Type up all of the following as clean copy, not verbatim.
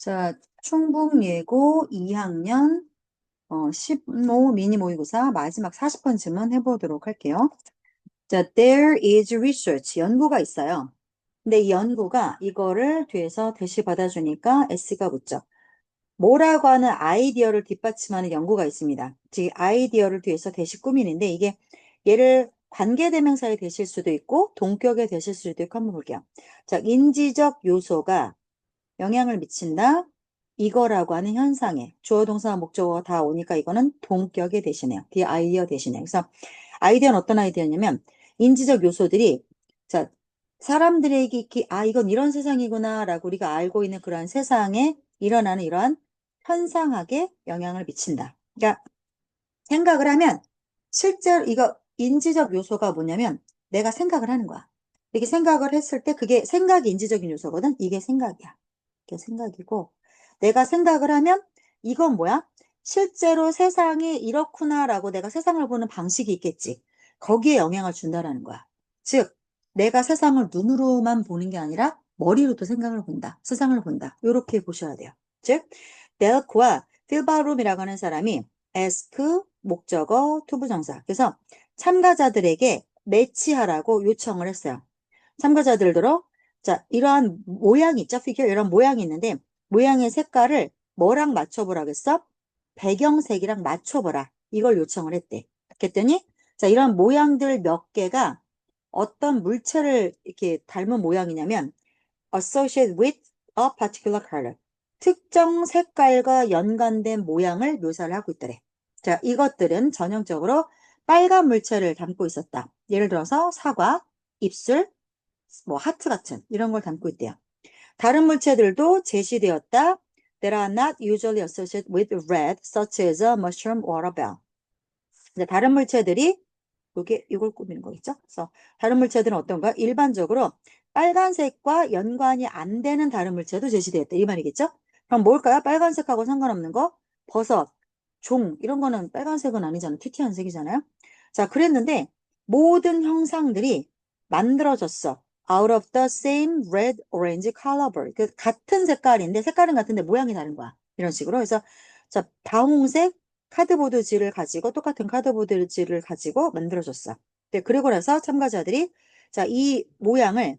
자, 충북예고 2학년 15 미니 모의고사 마지막 40번 질문 해보도록 할게요. 자, there is research. 연구가 있어요. 근데 이 연구가 이거를 뒤에서 대시 받아주니까 s가 붙죠. 뭐라고 하는 아이디어를 뒷받침하는 연구가 있습니다. 즉, 아이디어를 뒤에서 대시 꾸미는데 이게 얘를 관계대명사에 대실 수도 있고 동격에 대실 수도 있고 한번 볼게요. 자, 인지적 요소가 영향을 미친다. 이거라고 하는 현상에 주어, 동사, 목적어가 다 오니까 이거는 동격에 대신해요. 뒤에 아이디어 대신해요. 그래서 아이디어는 어떤 아이디어냐면 인지적 요소들이 자 사람들에게 이건 이런 세상이구나 라고 우리가 알고 있는 그러한 세상에 일어나는 이러한 현상학에 영향을 미친다. 그러니까 생각을 하면 실제로 이거 인지적 요소가 뭐냐면 내가 생각을 하는 거야. 이렇게 생각을 했을 때 그게 생각이 인지적인 요소거든. 이게 생각이야. 이게 생각이고 내가 생각을 하면 이건 뭐야? 실제로 세상이 이렇구나라고 내가 세상을 보는 방식이 있겠지. 거기에 영향을 준다라는 거야. 즉 내가 세상을 눈으로만 보는 게 아니라 머리로도 생각을 본다. 세상을 본다. 이렇게 보셔야 돼요. 즉 델크와 필바룸이라고 하는 사람이 ask 목적어 투부정사. 그래서 참가자들에게 매치하라고 요청을 했어요. 참가자들도 자 이러한 모양이 있죠. 피규어 이런 모양이 있는데 모양의 색깔을 뭐랑 맞춰보라겠어? 배경색이랑 맞춰보라. 이걸 요청을 했대. 그랬더니 자 이런 모양들 몇 개가 어떤 물체를 이렇게 닮은 모양이냐면 associated with a particular color. 특정 색깔과 연관된 모양을 묘사를 하고 있더래. 자, 이것들은 전형적으로 빨간 물체를 담고 있었다. 예를 들어서 사과, 입술, 뭐 하트 같은 이런 걸 담고 있대요. 다른 물체들도 제시되었다. That are not usually associated with red, such as a mushroom or a bell. 다른 물체들이 이걸 꾸미는 거겠죠? 그래서 다른 물체들은 어떤가? 일반적으로 빨간색과 연관이 안 되는 다른 물체도 제시되었다. 이 말이겠죠? 그럼 뭘까요? 빨간색하고 상관없는 거? 버섯, 종 이런 거는 빨간색은 아니잖아요. 튀튀한 색이잖아요. 자, 그랬는데 모든 형상들이 만들어졌어. Out of the same red, orange color bird. 그 같은 색깔인데 색깔은 같은데 모양이 다른 거야. 이런 식으로. 그래서 자, 다홍색 카드보드지를 가지고 똑같은 카드보드지를 가지고 만들어줬어. 네, 그리고 나서 참가자들이 자, 이 모양을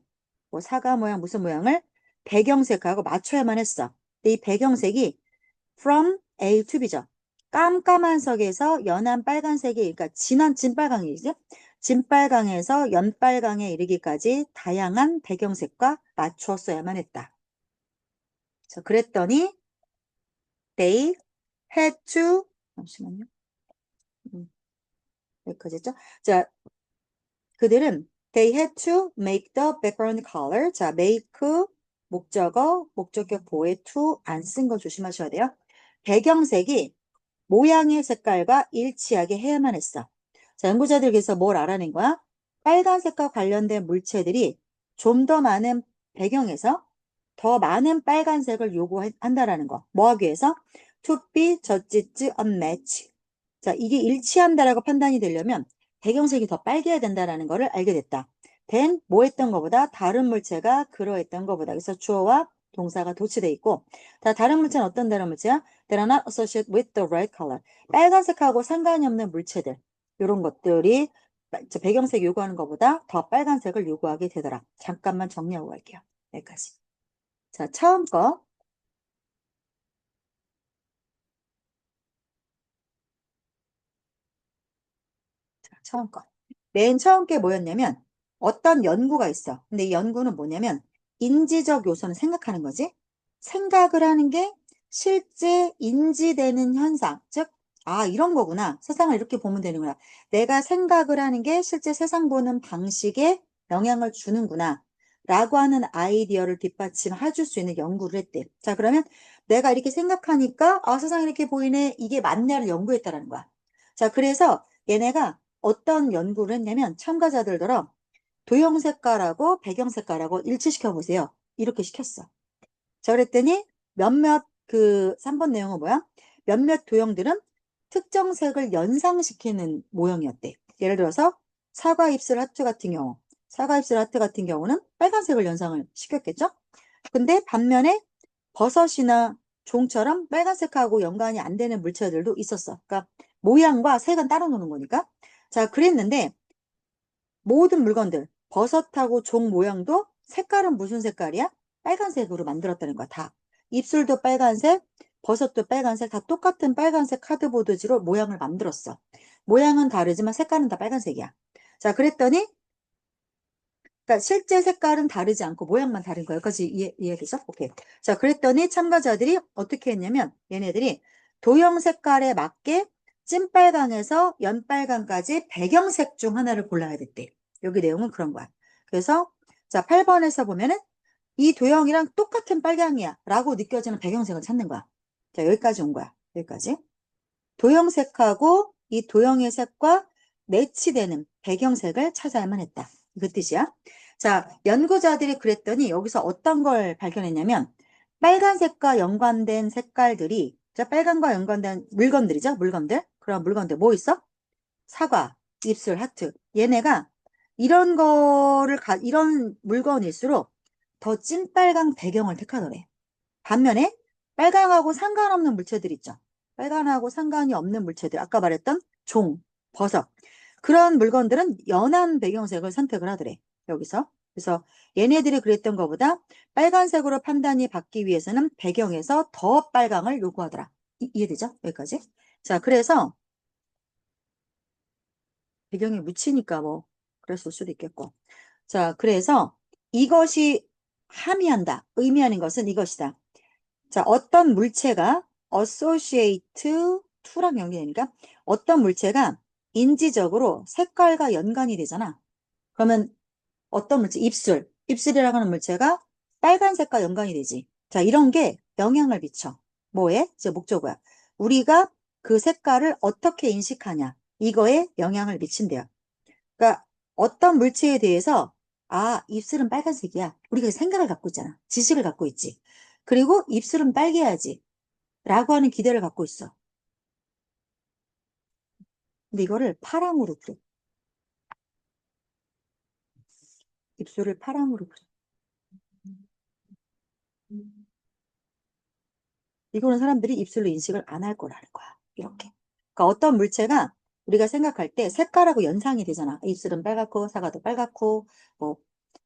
뭐 사과 모양 무슨 모양을 배경색하고 맞춰야만 했어. 근데 이 배경색이 from A to B죠. 깜깜한 색에서 연한 빨간색이 그러니까 진한 진빨강이지. 진빨강에서 연빨강에 이르기까지 다양한 배경색과 맞추었어야만 했다. 자, 그랬더니 they had to 잠시만요. 여기까지 했죠? 자, 그들은 they had to make the background color. 자, make 목적어, 목적격 보호에 to 안 쓴 거 조심하셔야 돼요. 배경색이 모양의 색깔과 일치하게 해야만 했어. 자, 연구자들께서 뭘 알아낸 거야? 빨간색과 관련된 물체들이 좀 더 많은 배경에서 더 많은 빨간색을 요구한다라는 거. 뭐 하기 위해서? To be just unmatched. 자, 이게 일치한다라고 판단이 되려면 배경색이 더 빨개야 된다라는 거를 알게 됐다. then 뭐 했던 것보다 다른 물체가 그러했던 것보다. 그래서 주어와 동사가 도치돼 있고 다른 물체는 어떤 다른 물체야? That are not associated with the red color. 빨간색하고 상관이 없는 물체들. 이런 것들이 배경색 요구하는 것보다 더 빨간색을 요구하게 되더라. 잠깐만 정리하고 갈게요. 여기까지. 자, 처음 거. 자, 처음 거. 맨 처음 게 뭐였냐면 어떤 연구가 있어. 근데 이 연구는 뭐냐면 인지적 요소는 생각하는 거지. 생각을 하는 게 실제 인지되는 현상. 즉, 아, 이런 거구나. 세상을 이렇게 보면 되는구나. 내가 생각을 하는 게 실제 세상 보는 방식에 영향을 주는구나. 라고 하는 아이디어를 뒷받침해 줄 수 있는 연구를 했대. 자, 그러면 내가 이렇게 생각하니까, 아, 세상이 이렇게 보이네. 이게 맞냐를 연구했다라는 거야. 자, 그래서 얘네가 어떤 연구를 했냐면 참가자들처럼 도형 색깔하고 배경 색깔하고 일치시켜 보세요. 이렇게 시켰어. 자, 그랬더니 몇몇 3번 내용은 뭐야? 몇몇 도형들은 특정 색을 연상시키는 모형이었대. 예를 들어서 사과 입술 하트 같은 경우. 사과 입술 하트 같은 경우는 빨간색을 연상을 시켰겠죠? 근데 반면에 버섯이나 종처럼 빨간색하고 연관이 안 되는 물체들도 있었어. 그러니까 모양과 색은 따로 노는 거니까. 자, 그랬는데 모든 물건들, 버섯하고 종 모양도 색깔은 무슨 색깔이야? 빨간색으로 만들었다는 거야, 다. 입술도 빨간색, 버섯도 빨간색, 다 똑같은 빨간색 카드보드지로 모양을 만들었어. 모양은 다르지만 색깔은 다 빨간색이야. 자, 그랬더니 그러니까 실제 색깔은 다르지 않고 모양만 다른 거예요. 여기까지 이해되죠? 오케이. 자, 그랬더니 참가자들이 어떻게 했냐면 얘네들이 도형 색깔에 맞게 찐빨강에서 연빨강까지 배경색 중 하나를 골라야 됐대. 여기 내용은 그런 거야. 그래서 자, 8번에서 보면은 이 도형이랑 똑같은 빨강이야 라고 느껴지는 배경색을 찾는 거야. 자, 여기까지 온 거야. 여기까지. 도형색하고 이 도형의 색과 매치되는 배경색을 찾아야만 했다. 그 뜻이야. 자, 연구자들이 그랬더니 여기서 어떤 걸 발견했냐면 빨간색과 연관된 색깔들이 자, 빨간과 연관된 물건들이죠. 물건들. 그런 물건들 뭐 있어? 사과, 입술, 하트. 얘네가 이런 물건일수록 더 찐빨강 배경을 택하더래. 반면에 빨강하고 상관없는 물체들 있죠. 빨강하고 상관이 없는 물체들. 아까 말했던 종, 버섯. 그런 물건들은 연한 배경색을 선택을 하더래. 여기서. 그래서 얘네들이 그랬던 것보다 빨간색으로 판단이 받기 위해서는 배경에서 더 빨강을 요구하더라. 이해되죠? 여기까지. 자, 그래서 배경에 묻히니까 뭐 그랬을 수도 있겠고. 자, 그래서 이것이 함의한다. 의미하는 것은 이것이다. 자, 어떤 물체가 associate to랑 연결되니까 어떤 물체가 인지적으로 색깔과 연관이 되잖아. 그러면 어떤 물체, 입술이라고 하는 물체가 빨간색과 연관이 되지. 자, 이런 게 영향을 미쳐. 뭐에? 이제 목적어야. 우리가 그 색깔을 어떻게 인식하냐. 이거에 영향을 미친대요. 그러니까 어떤 물체에 대해서 아, 입술은 빨간색이야. 우리가 생각을 갖고 있잖아. 지식을 갖고 있지. 그리고 입술은 빨개야지. 라고 하는 기대를 갖고 있어. 근데 이거를 파랑으로 그려. 입술을 파랑으로 그려. 이거는 사람들이 입술로 인식을 안 할 거라는 거야. 이렇게. 그러니까 어떤 물체가 우리가 생각할 때 색깔하고 연상이 되잖아. 입술은 빨갛고 사과도 빨갛고 뭐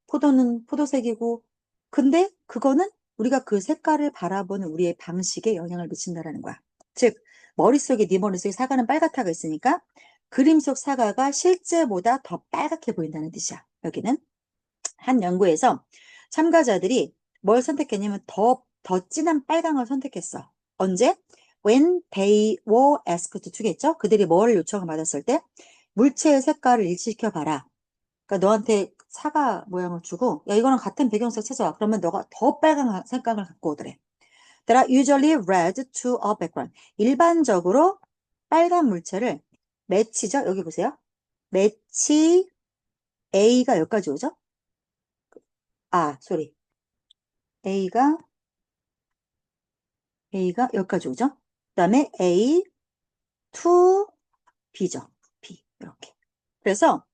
포도는 포도색이고 근데 그거는 우리가 그 색깔을 바라보는 우리의 방식에 영향을 미친다라는 거야. 즉 머릿속에 네 머릿속에 사과는 빨갛다고 했으니까 그림 속 사과가 실제보다 더 빨갛게 보인다는 뜻이야. 여기는 한 연구에서 참가자들이 뭘 선택했냐면 더 진한 빨강을 선택했어. 언제? When they were asked to겠죠? 그들이 뭐를 요청을 받았을 때 물체의 색깔을 일치시켜 봐라. 그러니까 너한테 사과 모양을 주고 야 이거는 같은 배경색 찾아와. 그러면 너가 더 빨간 색깔을 갖고 오더래. There are usually red to a background. 일반적으로 빨간 물체를 매치죠? 여기 보세요. 매치 A가 여기까지 오죠? 아, 소리. A가 여기까지 오죠? 그 다음에 A to B죠. B. 이렇게. 그래서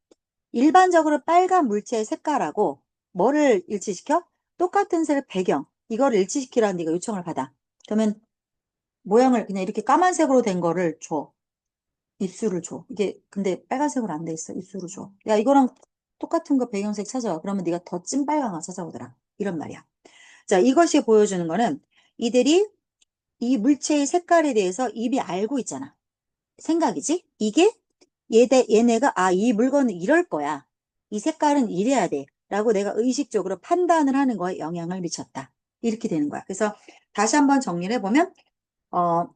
일반적으로 빨간 물체의 색깔하고 뭐를 일치시켜? 똑같은 색 배경. 이거를 일치시키라는 네가 요청을 받아. 그러면 모양을 그냥 이렇게 까만색으로 된 거를 줘. 입술을 줘. 이게 근데 빨간색으로 안 돼 있어. 입술을 줘. 야, 이거랑 똑같은 거 배경색 찾아와. 그러면 네가 더 찐빨강을 찾아오더라. 이런 말이야. 자, 이것이 보여주는 거는 이들이 이 물체의 색깔에 대해서 이미 알고 있잖아. 생각이지? 이게 얘네가 아, 이 물건은 이럴 거야. 이 색깔은 이래야 돼. 라고 내가 의식적으로 판단을 하는 거에 영향을 미쳤다. 이렇게 되는 거야. 그래서 다시 한번 정리를 해보면 어,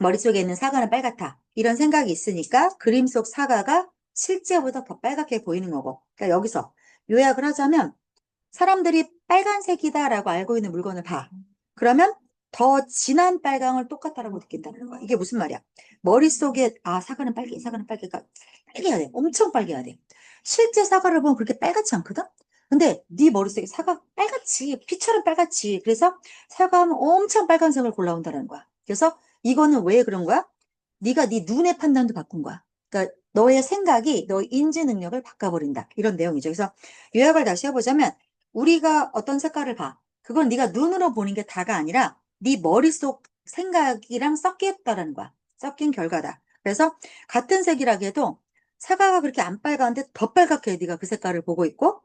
머릿속에 있는 사과는 빨갛다. 이런 생각이 있으니까 그림 속 사과가 실제보다 더 빨갛게 보이는 거고. 그러니까 여기서 요약을 하자면 사람들이 빨간색이다라고 알고 있는 물건을 봐. 그러면 더 진한 빨강을 똑같다라고 느낀다는 거야. 이게 무슨 말이야? 머릿속에 아 사과는 빨개, 사과는 빨개가 빨개야 돼. 엄청 빨개야 돼. 실제 사과를 보면 그렇게 빨갛지 않거든? 근데 네 머릿속에 사과 빨갛지, 피처럼 빨갛지. 그래서 사과하면 엄청 빨간색을 골라온다는 거야. 그래서 이거는 왜 그런 거야? 네가 네 눈의 판단도 바꾼 거야. 그러니까 너의 생각이 너의 인지 능력을 바꿔버린다. 이런 내용이죠. 그래서 요약을 다시 해보자면 우리가 어떤 색깔을 봐. 그건 네가 눈으로 보는 게 다가 아니라 네 머릿속 생각이랑 섞였다라는 거야. 섞인 결과다. 그래서 같은 색이라 해도 사과가 그렇게 안 빨간데 더 빨갛게 네가 그 색깔을 보고 있고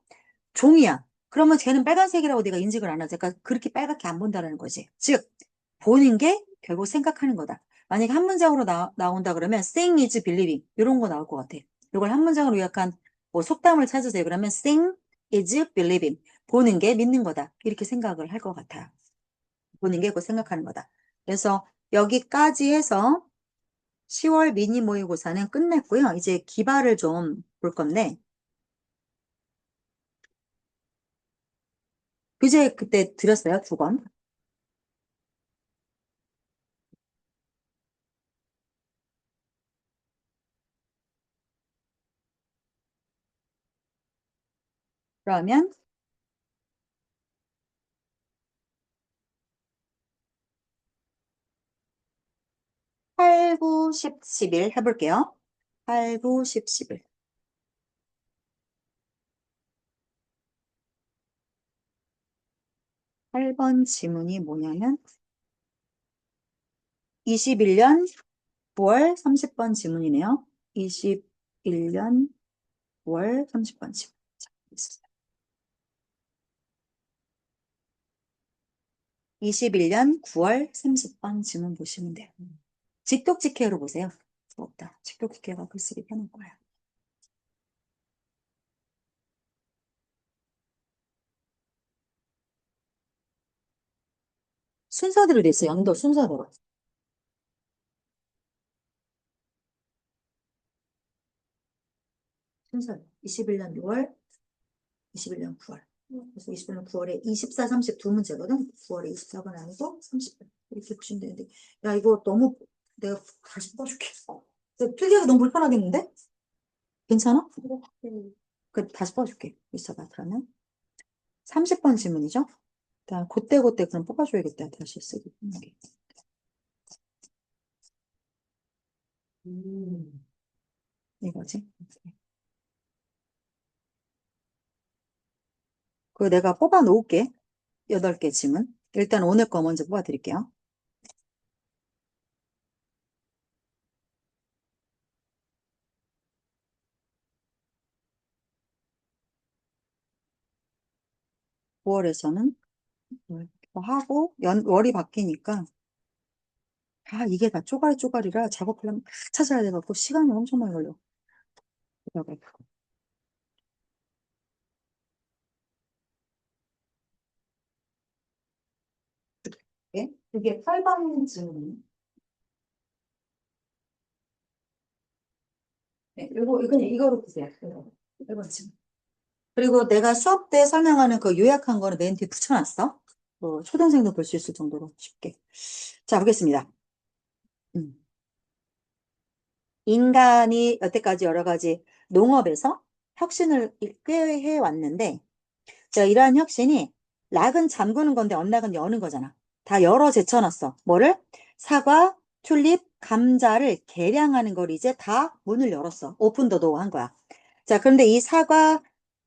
종이야. 그러면 걔는 빨간색이라고 네가 인식을 안 하지. 그러니까 그렇게 빨갛게 안 본다는 거지. 즉 보는 게 결국 생각하는 거다. 만약에 한 문장으로 나온다 그러면 seeing is believing 이런 거 나올 것 같아. 이걸 한 문장으로 약간 뭐 속담을 찾으세요. 그러면 seeing is believing 보는 게 믿는 거다. 이렇게 생각을 할 것 같아요. 보는 게 곧 생각하는 거다. 그래서 여기까지 해서 10월 미니 모의고사는 끝냈고요. 이제 기말을 좀 볼 건데 교재 그때 드렸어요. 2권. 그러면 8, 9, 10, 11 해볼게요. 8, 9, 10, 11. 8번 지문이 뭐냐면 21년 9월 30번 지문이네요. 21년 9월 30번 지문. 자, 있습니다. 21년 9월 30번 지문 보시면 돼요. 직독직해로 보세요. 없다. 직독직해가 글쓰기 편할 거예요. 순서대로 돼 있어요. 연도 순서대로. 순서. 21년 6월, 21년 9월. 그래서 21년 9월에 24, 30 두 문제거든. 9월에 24번 아니고 30번. 이렇게 보시면 되는데. 야, 이거 너무 내가 다시 뽑아줄게. 필기하기 너무 불편하겠는데? 괜찮아? 다시 뽑아줄게. 있어봐, 그러면. 30번 질문이죠? 일단, 그때 그럼 뽑아줘야겠다. 다시 쓰기. 이거지? 그거 내가 뽑아 놓을게. 8개 질문. 일단 오늘 거 먼저 뽑아 드릴게요. 구 월에서는 하고, 월이 바뀌니까, 이게 다 쪼가리쪼가리라 작업하려면 다 찾아야 돼갖고, 시간이 엄청 많이 걸려. 그게 8번 질문. 네, 이거로 보세요. 이거. 1번 질문. 그리고 내가 수업 때 설명하는 그 요약한 거는 맨 뒤에 붙여놨어. 초등생도 볼 수 있을 정도로 쉽게. 자, 보겠습니다. 음. 인간이 여태까지 여러 가지 농업에서 혁신을 꽤 해왔는데, 자, 이러한 혁신이 락은 잠그는 건데 언락은 여는 거잖아. 다 열어 제쳐놨어. 뭐를? 사과, 튤립, 감자를 개량하는 걸 이제 다 문을 열었어. 오픈 더 도어 한 거야. 자, 그런데 이 사과,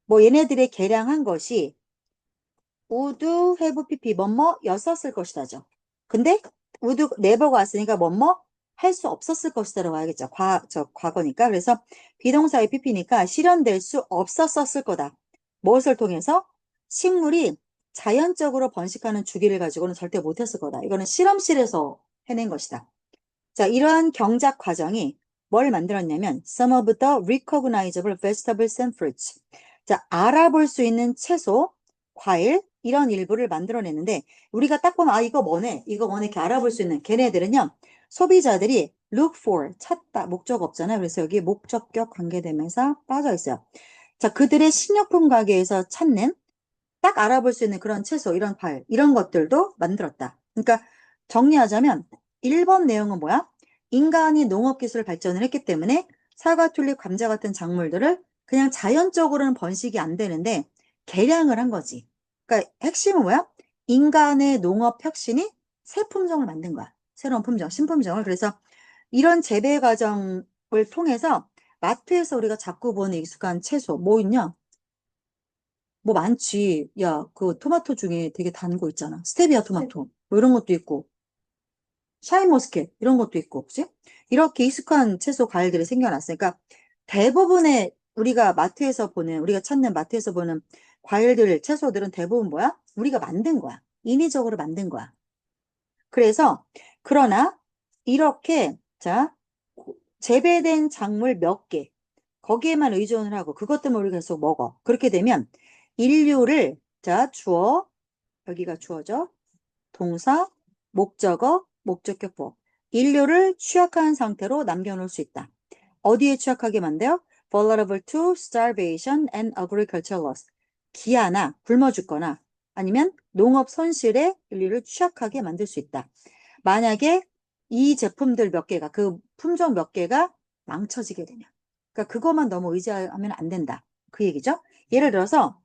뭐 얘네들의 개량한 것이 우드 have pp 뭐뭐 였었을 것이다죠. 근데 우드 네버가 왔으니까 뭐뭐 할 수 없었을 것이다라고 하겠죠. 과거니까. 그래서 비동사의 pp니까 실현될 수 없었을 거다. 무엇을 통해서? 식물이 자연적으로 번식하는 주기를 가지고는 절대 못했을 거다. 이거는 실험실에서 해낸 것이다. 자, 이러한 경작 과정이 뭘 만들었냐면 some of the recognizable vegetables and fruits. 자, 알아볼 수 있는 채소, 과일 이런 일부를 만들어내는데 우리가 딱 보면 이거 뭐네? 이거 뭐네? 이렇게 알아볼 수 있는 걔네들은요. 소비자들이 look for 찾다 목적 없잖아요. 그래서 여기 목적격 관계대명사 빠져 있어요. 자, 그들의 식료품 가게에서 찾는 딱 알아볼 수 있는 그런 채소, 이런 과일, 이런 것들도 만들었다. 그러니까 정리하자면 1번 내용은 뭐야? 인간이 농업 기술을 발전을 했기 때문에 사과, 튤립, 감자 같은 작물들을 그냥 자연적으로는 번식이 안 되는데 개량을 한 거지. 그러니까 핵심은 뭐야? 인간의 농업 혁신이 새 품종을 만든 거야. 새로운 품종, 신품종을. 그래서 이런 재배 과정을 통해서 마트에서 우리가 자꾸 보는 익숙한 채소, 뭐 있냐? 뭐 많지. 야, 그 토마토 중에 되게 단 거 있잖아. 스테비아 토마토. 뭐 이런 것도 있고. 샤인머스켓 이런 것도 있고, 그치? 이렇게 익숙한 채소 과일들이 생겨났으니까 대부분의 우리가 찾는 마트에서 보는 과일들, 채소들은 대부분 뭐야? 우리가 만든 거야. 인위적으로 만든 거야. 그래서 그러나 이렇게 자 재배된 작물 몇 개, 거기에만 의존을 하고 그것 때문에 우리가 계속 먹어. 그렇게 되면 인류를 주어, 여기가 주어져. 동사, 목적어, 목적격보. 인류를 취약한 상태로 남겨놓을 수 있다. 어디에 취약하게 만들어요? vulnerable to starvation and agricultural loss. 기아나 굶어 죽거나 아니면 농업 손실에 인류를 취약하게 만들 수 있다. 만약에 이 제품들 몇 개가, 그 품종 몇 개가 망쳐지게 되면. 그러니까 그것만 너무 의지하면 안 된다. 그 얘기죠. 예를 들어서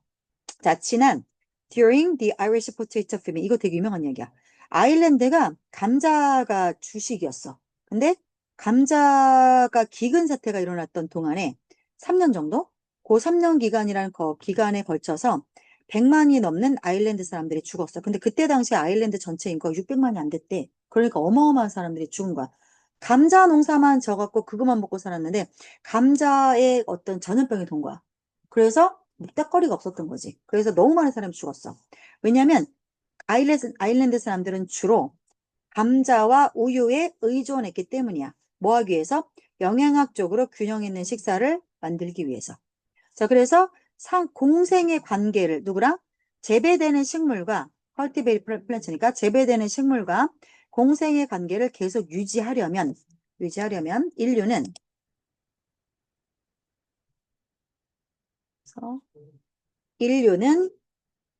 지난 during the Irish potato famine. 이거 되게 유명한 얘기야. 아일랜드가 감자가 주식이었어. 근데 감자가 기근 사태가 일어났던 동안에 3년 정도? 그 3년 기간이라는 기간에 걸쳐서 100만이 넘는 아일랜드 사람들이 죽었어. 근데 그때 당시 아일랜드 전체 인구가 600만이 안 됐대. 그러니까 어마어마한 사람들이 죽은 거야. 감자 농사만 져갖고 그것만 먹고 살았는데 감자에 어떤 전염병이 돈 거야. 그래서 묵닥거리가 없었던 거지. 그래서 너무 많은 사람이 죽었어. 왜냐하면 아일랜드 사람들은 주로 감자와 우유에 의존했기 때문이야. 뭐 하기 위해서? 영양학적으로 균형 있는 식사를 만들기 위해서. 자, 그래서 공생의 관계를 누구랑? 재배되는 식물과 컬티베이트 플랜트니까 재배되는 식물과 공생의 관계를 계속 유지하려면 인류는 인류는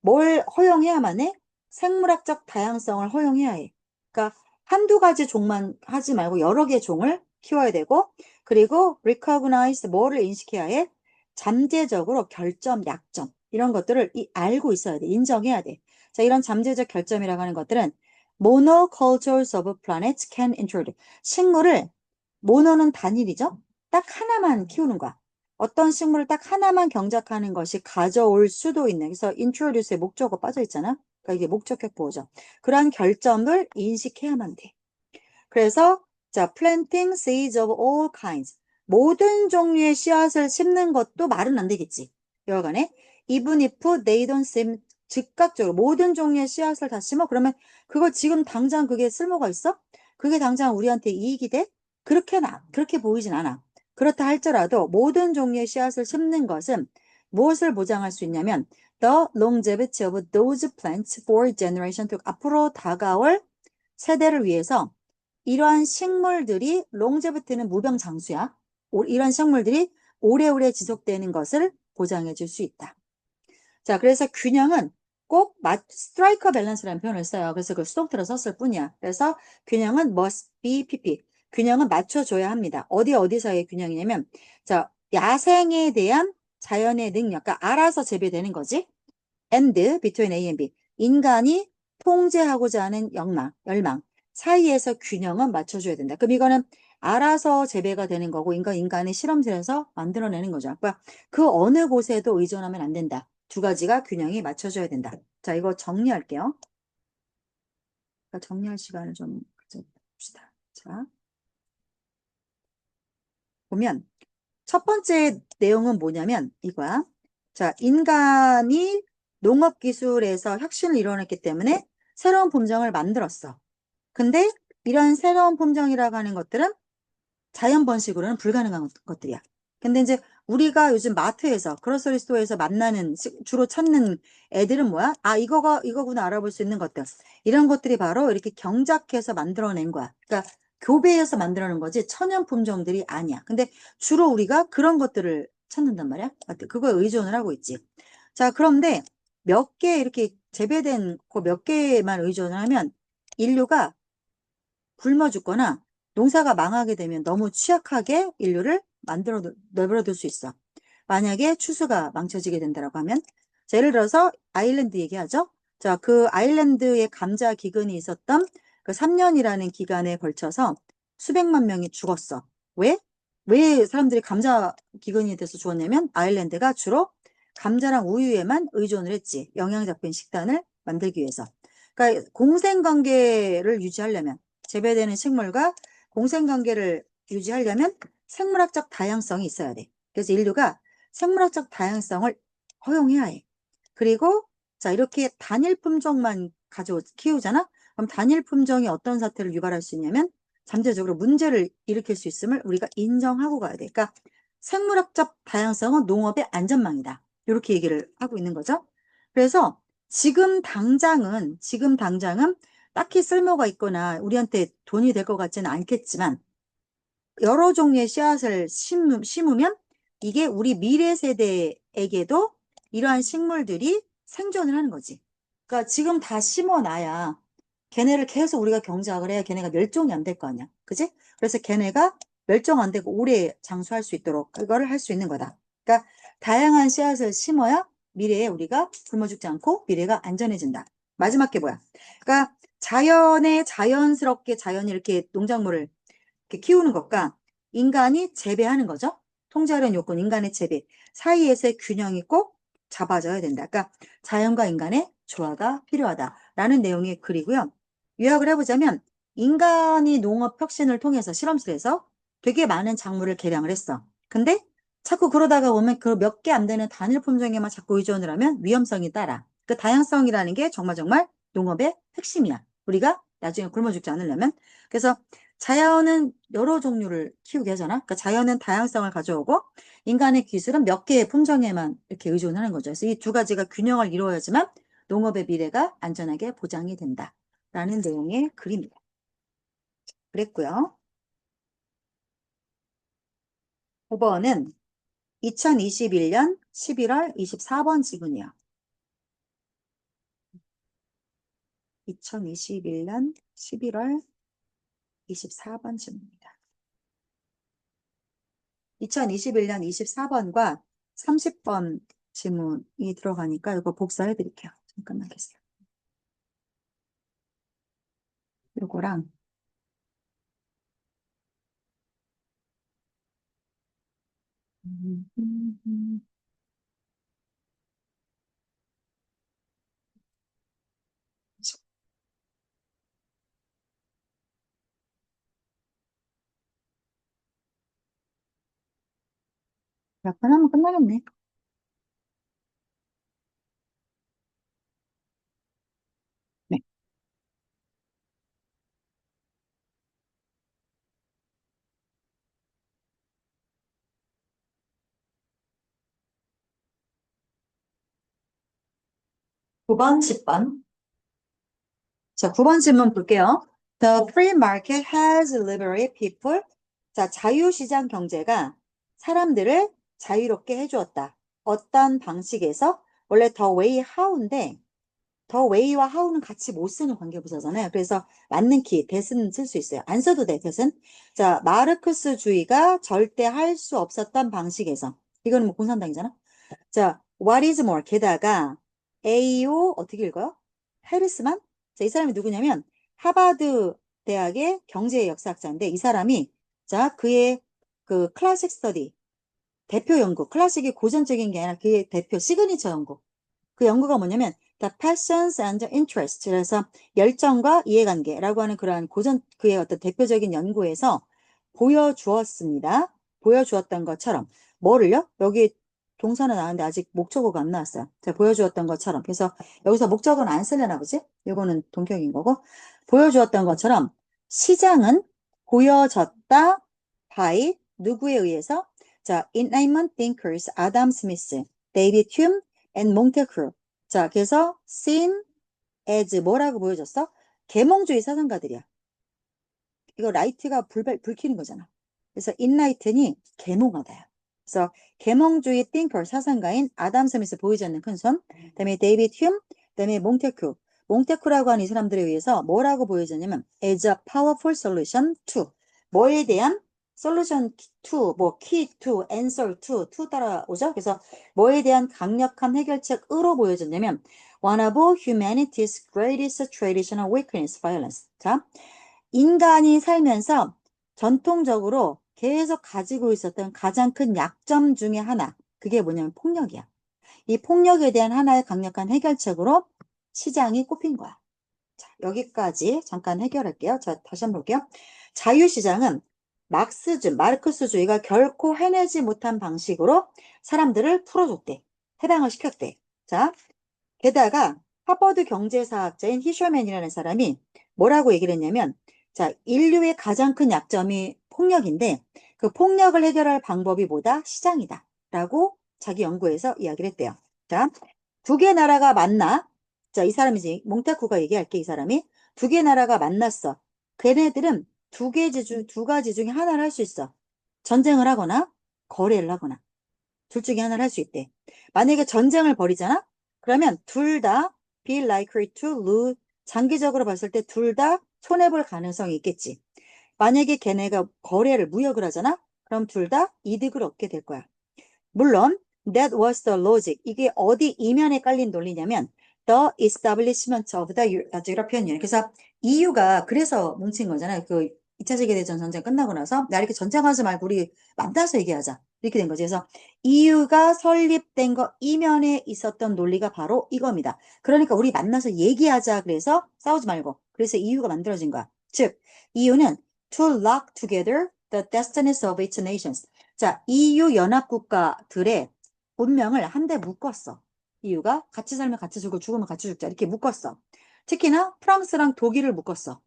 뭘 허용해야만 해? 생물학적 다양성을 허용해야 해. 그러니까 한두 가지 종만 하지 말고 여러 개의 종을 키워야 되고, 그리고 recognize 뭐를 인식해야 해? 잠재적으로 결점, 약점 이런 것들을 알고 있어야 돼. 인정해야 돼. 자, 이런 잠재적 결점이라고 하는 것들은 monocultures of planets can introduce. 식물을 모노는 단일이죠. 딱 하나만 키우는 거야. 어떤 식물을 딱 하나만 경작하는 것이 가져올 수도 있는. 그래서 introduce의 목적어가 빠져 있잖아. 그러니까 이게 목적격 보호죠. 그러한 결점을 인식해야만 돼. 그래서 planting seeds of all kinds. 모든 종류의 씨앗을 심는 것도 말은 안 되겠지. 여하간에 even if they don't seem 즉각적으로 모든 종류의 씨앗을 다 심어? 그러면 그거 지금 당장 그게 쓸모가 있어? 그게 당장 우리한테 이익이 돼? 그렇게 보이진 않아. 그렇다 할지라도 모든 종류의 씨앗을 심는 것은 무엇을 보장할 수 있냐면 the longevity of those plants for generation to 앞으로 다가올 세대를 위해서 이러한 식물들이 롱제비티는 무병장수야. 이런 식물들이 오래오래 지속되는 것을 보장해 줄 수 있다. 자, 그래서 균형은 꼭 스트라이커 밸런스라는 표현을 써요. 그래서 그 수동태로 썼을 뿐이야. 그래서 균형은 must be pp. 균형은 맞춰줘야 합니다. 어디 사이의 균형이냐면 야생에 대한 자연의 능력, 그러니까 알아서 재배되는 거지. and between A and B. 인간이 통제하고자 하는 열망 사이에서 균형은 맞춰줘야 된다. 그럼 이거는 알아서 재배가 되는 거고 인간의 실험실에서 만들어내는 거죠. 그러니까 그 어느 곳에도 의존하면 안 된다. 두 가지가 균형이 맞춰져야 된다. 자, 이거 정리할게요. 정리할 시간을 좀 가져봅시다. 자, 보면 첫 번째 내용은 뭐냐면 이거야. 자, 인간이 농업 기술에서 혁신을 이뤄냈기 때문에 새로운 품종을 만들었어. 근데 이런 새로운 품종이라고 하는 것들은 자연 번식으로는 불가능한 것들이야. 근데 이제 우리가 요즘 마트에서, 그로서리 스토어에서 만나는, 주로 찾는 애들은 뭐야? 아, 이거구나 알아볼 수 있는 것들. 이런 것들이 바로 이렇게 경작해서 만들어낸 거야. 그러니까 교배해서 만들어낸 거지 천연 품종들이 아니야. 근데 주로 우리가 그런 것들을 찾는단 말이야. 그거에 의존을 하고 있지. 자, 그런데 몇 개 이렇게 재배된 그 몇 개만 의존을 하면 인류가 굶어 죽거나 농사가 망하게 되면 너무 취약하게 인류를 내버려둘 수 있어. 만약에 추수가 망쳐지게 된다고 하면, 자, 예를 들어서 아일랜드 얘기하죠. 자, 그 아일랜드에 감자 기근이 있었던 그 3년이라는 기간에 걸쳐서 수백만 명이 죽었어. 왜? 왜 사람들이 감자 기근이 돼서 죽었냐면 아일랜드가 주로 감자랑 우유에만 의존을 했지. 영양 잡힌 식단을 만들기 위해서. 그러니까 공생관계를 유지하려면 재배되는 식물과 공생관계를 유지하려면 생물학적 다양성이 있어야 돼. 그래서 인류가 생물학적 다양성을 허용해야 해. 그리고 자 이렇게 단일 품종만 가져 키우잖아. 그럼 단일 품종이 어떤 사태를 유발할 수 있냐면 잠재적으로 문제를 일으킬 수 있음을 우리가 인정하고 가야 돼. 그러니까 생물학적 다양성은 농업의 안전망이다. 이렇게 얘기를 하고 있는 거죠. 그래서 지금 당장은 딱히 쓸모가 있거나 우리한테 돈이 될 것 같지는 않겠지만 여러 종류의 씨앗을 심으면 이게 우리 미래 세대에게도 이러한 식물들이 생존을 하는 거지. 그러니까 지금 다 심어놔야 걔네를 계속 우리가 경작을 해야 걔네가 멸종이 안 될 거 아니야. 그지? 그래서 걔네가 멸종 안 되고 오래 장수할 수 있도록 그거를 할 수 있는 거다. 그러니까 다양한 씨앗을 심어야 미래에 우리가 굶어 죽지 않고 미래가 안전해진다. 마지막 게 뭐야? 그러니까 자연에 자연스럽게 자연이 이렇게 농작물을 이렇게 키우는 것과 인간이 재배하는 거죠. 통제하려는 요건, 인간의 재배 사이에서의 균형이 꼭 잡아져야 된다. 그러니까 자연과 인간의 조화가 필요하다라는 내용의 글이고요. 요약을 해보자면 인간이 농업 혁신을 통해서 실험실에서 되게 많은 작물을 개량을 했어. 근데 자꾸 그러다가 보면 그 몇 개 안 되는 단일 품종에만 자꾸 의존을 하면 위험성이 따라. 그 다양성이라는 게 정말 농업의 핵심이야. 우리가 나중에 굶어 죽지 않으려면. 그래서 자연은 여러 종류를 키우게 하잖아. 그러니까 자연은 다양성을 가져오고 인간의 기술은 몇 개의 품종에만 이렇게 의존하는 거죠. 그래서 이 두 가지가 균형을 이루어야지만 농업의 미래가 안전하게 보장이 된다. 라는 내용의 글입니다. 그랬고요. 5번은 2021년 11월 24번 지문이요. 2021년 11월 24번 지문입니다. 2021년 24번과 30번 지문이 들어가니까 이거 복사해 드릴게요. 잠깐만 계세요. 요거랑 음, 음, 음. 약간 하면 끝나겠네. 네. 9번, 10번. 자, 9번 질문 볼게요. The free market has liberated people. 자, 자유시장 경제가 사람들을 자유롭게 해주었다. 어떤 방식에서? 원래 the way how인데 더 웨이와 하우는 같이 못 쓰는 관계부사잖아요. 그래서 맞는 키, that은 쓸 수 있어요. 안 써도 돼, that은. 자, 마르크스주의가 절대 할 수 없었던 방식에서. 이거는 뭐 공산당이잖아. 자, what is more. 게다가 A.O. 어떻게 읽어요? 해리스만? 자, 이 사람이 누구냐면 하버드 대학의 경제 역사학자인데 이 사람이 자, 그의 그 클래식 스터디 대표 연구, 클래식이 고전적인 게 아니라 그의 대표 시그니처 연구. 그 연구가 뭐냐면 The Passions and Interests 그래서 열정과 이해관계라고 하는 그러한 그의 어떤 대표적인 연구에서 보여주었습니다. 보여주었던 것처럼 뭐를요? 여기 동사는 나왔는데 아직 목적어가 안 나왔어요. 자, 보여주었던 것처럼. 그래서 여기서 목적어는 안 쓰려나 보지? 이거는 동격인 거고. 보여주었던 것처럼 시장은 보여졌다 by 누구에 의해서? 자, Enlightenment thinkers 아담 스미스, 데이비드 휴me and 몽테크루. 자, 그래서 seen as 뭐라고 보여줬어? 계몽주의 사상가들이야. 이거 라이트가 불 켜는 거잖아. 그래서 인라이튼이 계몽하다야. 그래서 계몽주의 띵커 사상가인 아담 스미스 보이지 않는 큰 손, 그다음에 데이비드 휴me, 그다음에 몽테큐. 몽테큐라고 하는 이 사람들에 의해서 뭐라고 보여졌냐면 as a powerful solution to 뭐에 대한 solution to 뭐 key to answer to 따라오죠. 그래서 뭐에 대한 강력한 해결책으로 보여졌냐면 one of humanity's greatest traditional weakness, violence. 자, 인간이 살면서 전통적으로 계속 가지고 있었던 가장 큰 약점 중에 하나. 그게 뭐냐면 폭력이야. 이 폭력에 대한 하나의 강력한 해결책으로 시장이 꼽힌 거야. 자, 여기까지 잠깐 해결할게요. 자, 다시 한번 볼게요. 자유시장은 마르크스주의가 결코 해내지 못한 방식으로 사람들을 풀어줬대. 해방을 시켰대. 자, 게다가 하버드 경제사학자인 히셔맨이라는 사람이 뭐라고 얘기를 했냐면, 자, 인류의 가장 큰 약점이 폭력인데 그 폭력을 해결할 방법이 뭐다? 시장이다. 라고 자기 연구에서 이야기를 했대요. 자, 두 개 나라가 만나. 자, 이 사람이지. 몽테쿠가 얘기할게, 이 사람이. 두 개 나라가 만났어. 걔네들은 두 가지 중에 하나를 할 수 있어. 전쟁을 하거나 거래를 하거나. 둘 중에 하나를 할 수 있대. 만약에 전쟁을 벌이잖아? 그러면 둘 다 be likely to lose. 장기적으로 봤을 때 둘 다 손해볼 가능성이 있겠지. 만약에 걔네가 무역을 하잖아? 그럼 둘 다 이득을 얻게 될 거야. 물론 that was the logic. 이게 어디 이면에 깔린 논리냐면 the establishment of the European Union. 그래서 EU가 그래서 뭉친 거잖아요. 그 2차 세계대전 전쟁 끝나고 나서 나 이렇게 전쟁하지 말고 우리 만나서 얘기하자. 이렇게 된 거지. 그래서 EU가 설립된 거 이면에 있었던 논리가 바로 이겁니다. 그러니까 우리 만나서 얘기하자. 그래서 싸우지 말고. 그래서 EU가 만들어진 거야. 즉 EU는 to lock together the destinies of its nations. 자, EU 연합국가들의 운명을 한데 묶었어. EU가 같이 살면 같이 죽고 죽으면 같이 죽자. 이렇게 묶었어. 특히나 프랑스랑 독일을 묶었어.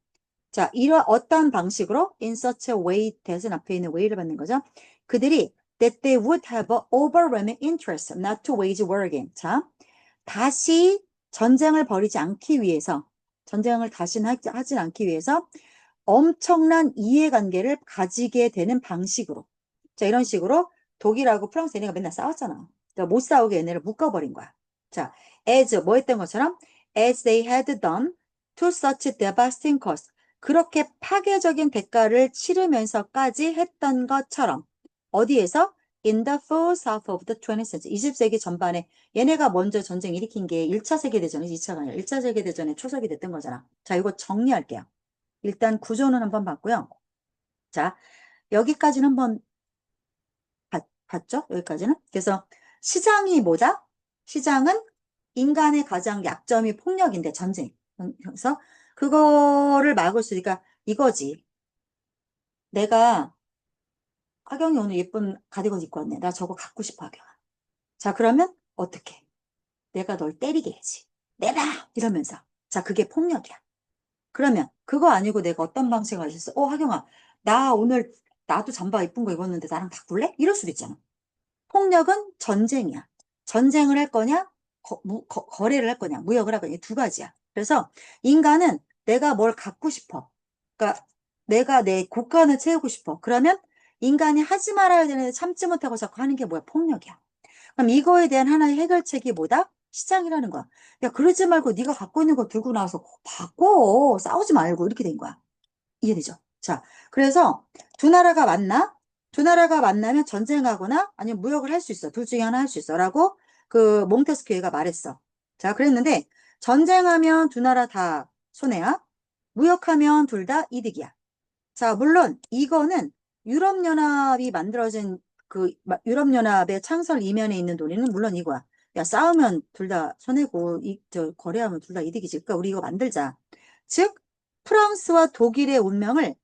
자, 이런 어떤 방식으로 in such a way 대신 앞에 있는 way를 받는 거죠. 그들이 that they would have a overwhelming interest not to wage war again. 자, 다시 전쟁을 벌이지 않기 위해서 전쟁을 다시는 하진 않기 위해서 엄청난 이해관계를 가지게 되는 방식으로. 자, 이런 식으로 독일하고 프랑스 얘네가 맨날 싸웠잖아. 그러니까 못 싸우게 얘네를 묶어버린 거야. 자, as 뭐 했던 것처럼 as they had done to such devastating cost. 그렇게 파괴적인 대가를 치르면서까지 했던 것처럼 어디에서? In the full south of the 20th century. 20세기 전반에 얘네가 먼저 전쟁 일으킨 게 1차 세계대전이 2차가 아니라 1차 세계대전에 초석이 됐던 거잖아. 자, 이거 정리할게요. 일단 구조는 한번 봤고요. 자, 여기까지는 한번 봤죠? 여기까지는. 그래서 시장이 뭐다? 시장은 인간의 가장 약점이 폭력인데 전쟁. 그래서 그거를 막을 수 있으니까 이거지. 내가 하경이 오늘 예쁜 가디건 입고 왔네. 나 저거 갖고 싶어, 하경아. 자, 그러면 어떻게? 내가 널 때리게 해야지. 내놔! 이러면서. 자, 그게 폭력이야. 그러면 그거 아니고 내가 어떤 방식을 하셨어? 하경아, 나 오늘 나도 잠바 이쁜 거 입었는데 나랑 바꿀래? 이럴 수도 있잖아. 폭력은 전쟁이야. 전쟁을 할 거냐? 거래를 할 거냐? 무역을 할 거냐? 이 두 가지야. 그래서 인간은 내가 뭘 갖고 싶어. 그러니까 내가 내 고관을 채우고 싶어. 그러면 인간이 하지 말아야 되는데 참지 못하고 자꾸 하는 게 뭐야? 폭력이야. 그럼 이거에 대한 하나의 해결책이 뭐다? 시장이라는 거야. 야, 그러지 말고 네가 갖고 있는 거 들고 나와서 바꿔. 싸우지 말고 이렇게 된 거야. 이해되죠? 자, 그래서 두 나라가 만나? 두 나라가 만나면 전쟁하거나 아니면 무역을 할 수 있어. 둘 중에 하나 할 수 있어. 라고 그 몽테스키에가 말했어. 자, 그랬는데 전쟁하면 두 나라 다 손해야. 무역하면 둘 다 이득이야. 자, 물론 이거는 유럽연합이 만들어진 유럽연합의 창설 이면에 있는 논리는 물론 이거야. 야, 싸우면 둘 다 손해고, 거래하면 둘 다 이득이지. 그러니까 우리 이거 만들자. 즉, 프랑스와 독일의 운명을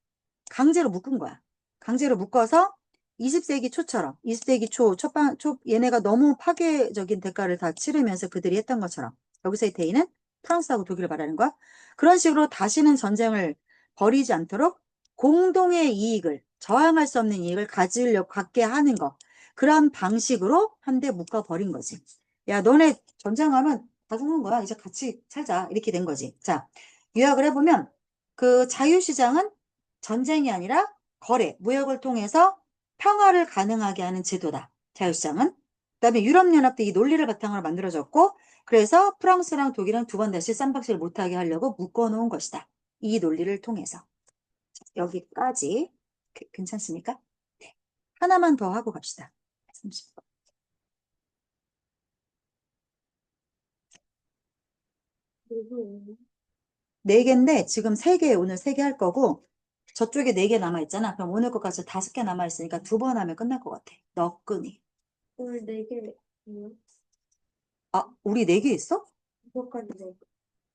강제로 묶은 거야. 강제로 묶어서 20세기 초처럼, 20세기 얘네가 너무 파괴적인 대가를 다 치르면서 그들이 했던 것처럼, 여기서의 대의는 프랑스하고 독일을 말하는 거야. 그런 식으로 다시는 전쟁을 벌이지 않도록 공동의 이익을, 저항할 수 없는 이익을 갖게 하는 거. 그런 방식으로 한데 묶어버린 거지. 야, 너네 전쟁하면 다 죽는 거야. 이제 같이 살자. 이렇게 된 거지. 자, 요약을 해보면, 그 자유시장은 전쟁이 아니라 거래, 무역을 통해서 평화를 가능하게 하는 제도다. 자유시장은. 그다음에 유럽연합도 이 논리를 바탕으로 만들어졌고, 그래서 프랑스랑 독일은 두 번 다시 쌈박질 못하게 하려고 묶어놓은 것이다. 이 논리를 통해서. 여기까지 괜찮습니까? 네. 하나만 더 하고 갑시다. 30분. 네 개인데 지금 세 개, 오늘 세 개 할 거고 저쪽에 네 개 남아있잖아. 그럼 오늘 것까지 5개 남아있으니까 두 번 하면 끝날 것 같아. 너끈히. 오늘 4개. 아, 우리 네 개 있어? 이것까지 네.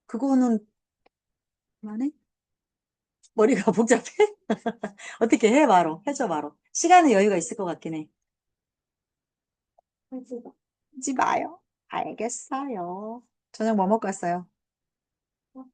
그거는, 그만해? 머리가 복잡해? 어떻게 해, 바로. 해줘, 바로. 시간은 여유가 있을 것 같긴 해. 하지 마. 하지 마요. 알겠어요. 저녁 뭐 먹고 왔어요?